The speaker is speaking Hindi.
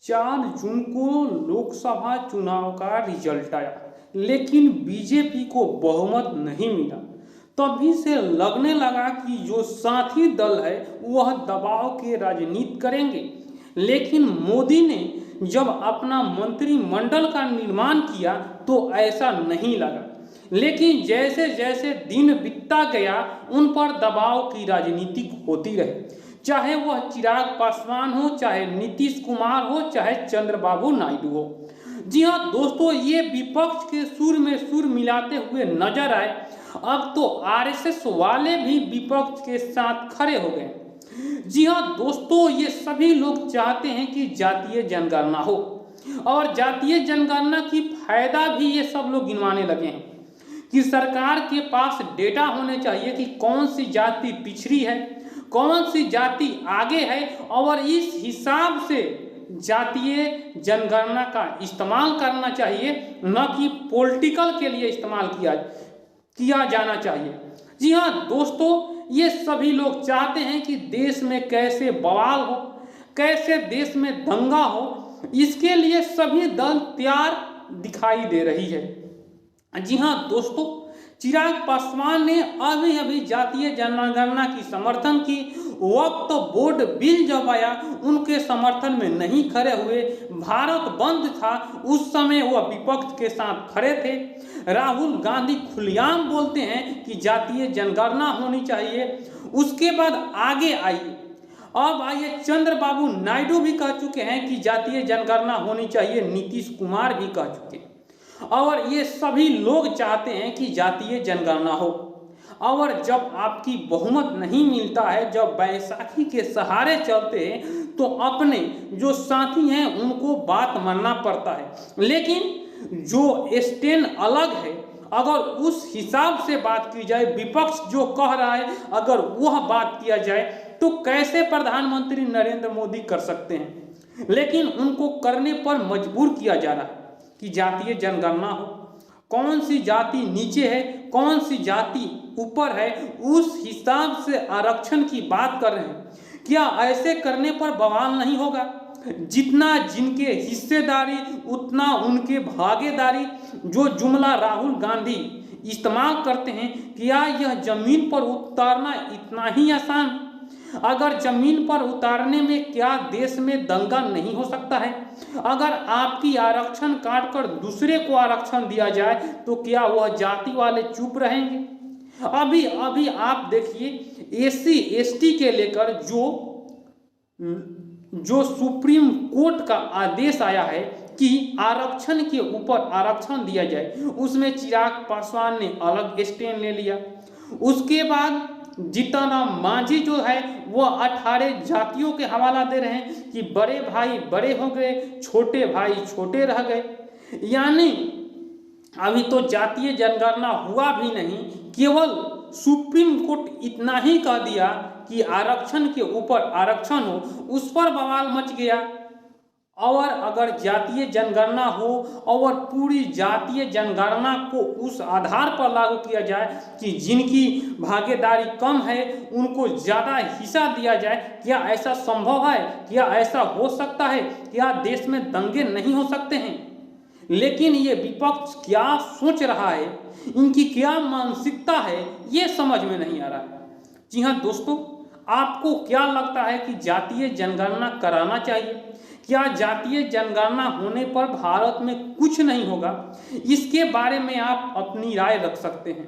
4 जून को लोकसभा चुनाव का रिजल्ट आया, लेकिन बीजेपी को बहुमत नहीं मिला। तभी से लगने लगा कि जो साथी दल है वह दबाव के राजनीति करेंगे। लेकिन मोदी ने जब अपना मंत्रिमंडल का निर्माण किया तो ऐसा नहीं लगा। लेकिन जैसे जैसे दिन बीतता गया उन पर दबाव की राजनीति होती रही, चाहे वह चिराग पासवान हो, चाहे नीतीश कुमार हो, चाहे चंद्रबाबू नायडू हो। जी हाँ दोस्तों, ये विपक्ष के सुर में सुर मिलाते हुए नजर आए। अब तो आरएसएस वाले भी विपक्ष के साथ खड़े हो गए। जी हाँ दोस्तों, ये सभी लोग चाहते हैं कि जातीय जनगणना हो, और जातीय जनगणना की फायदा भी ये सब लोग गिनवाने लगे हैं कि सरकार के पास डेटा होने चाहिए कि कौन सी जाति पिछड़ी है, कौन सी जाति आगे है, और इस हिसाब से जातीय जनगणना का इस्तेमाल करना चाहिए, न कि पॉलिटिकल के लिए इस्तेमाल किया जाना चाहिए। जी हाँ दोस्तों, ये सभी लोग चाहते हैं कि देश में कैसे बवाल हो, कैसे देश में दंगा हो, इसके लिए सभी दल तैयार दिखाई दे रही है। जी हाँ दोस्तों, चिराग पासवान ने अभी अभी जातीय जनगणना की समर्थन की। वक्त बोर्ड बिल जब आया उनके समर्थन में नहीं खड़े हुए। भारत बंद था, उस समय वह विपक्ष के साथ खड़े थे। राहुल गांधी खुलेआम बोलते हैं कि जातीय जनगणना होनी चाहिए। उसके बाद आगे आई, अब आइए चंद्रबाबू नायडू भी कह चुके हैं कि जातीय जनगणना होनी चाहिए, नीतीश कुमार भी कह चुके हैं, और ये सभी लोग चाहते हैं कि जातीय जनगणना हो। और जब आपकी बहुमत नहीं मिलता है, जब बैसाखी के सहारे चलते हैं, तो अपने जो साथी हैं उनको बात मानना पड़ता है। लेकिन जो स्टैंड अलग है, अगर उस हिसाब से बात की जाए, विपक्ष जो कह रहा है अगर वह बात किया जाए, तो कैसे प्रधानमंत्री नरेंद्र मोदी कर सकते हैं। लेकिन उनको करने पर मजबूर किया जा रहा है कि जातीय जनगणना हो, कौन सी जाति नीचे है, कौन सी जाति ऊपर है, उस हिसाब से आरक्षण की बात कर रहे हैं। क्या ऐसे करने पर बवाल नहीं होगा? जितना जिनके हिस्सेदारी उतना उनके भागीदारी, जो जुमला राहुल गांधी इस्तेमाल करते हैं, क्या यह जमीन पर उतारना इतना ही आसान? अगर जमीन पर उतारने में क्या देश में दंगा नहीं हो सकता है? अगर आपकी आरक्षण काट कर दूसरे को आरक्षण दिया जाए तो क्या वह जाति वाले चुप रहेंगे? अभी आप देखिए, एससी एसटी के लेकर जो सुप्रीम कोर्ट का आदेश आया है कि आरक्षण के ऊपर आरक्षण दिया जाए, उसमें चिराग पासवान ने अलग स्टैंड ले लिया। उसके बाद जीतन राम मांझी जो है वह 18 जातियों के हवाला दे रहे हैं कि बड़े भाई बड़े हो गए, छोटे भाई छोटे रह गए। यानी अभी तो जातीय जनगणना हुआ भी नहीं, केवल सुप्रीम कोर्ट इतना ही कह दिया कि आरक्षण के ऊपर आरक्षण हो, उस पर बवाल मच गया। और अगर जातीय जनगणना हो और पूरी जातीय जनगणना को उस आधार पर लागू किया जाए कि जिनकी भागीदारी कम है उनको ज़्यादा हिस्सा दिया जाए, क्या ऐसा संभव है? क्या ऐसा हो सकता है? क्या देश में दंगे नहीं हो सकते हैं? लेकिन ये विपक्ष क्या सोच रहा है, इनकी क्या मानसिकता है, ये समझ में नहीं आ रहा है। जी हाँ दोस्तों, आपको क्या लगता है कि जातीय जनगणना कराना चाहिए? क्या जातीय जनगणना होने पर भारत में कुछ नहीं होगा? इसके बारे में आप अपनी राय रख सकते हैं।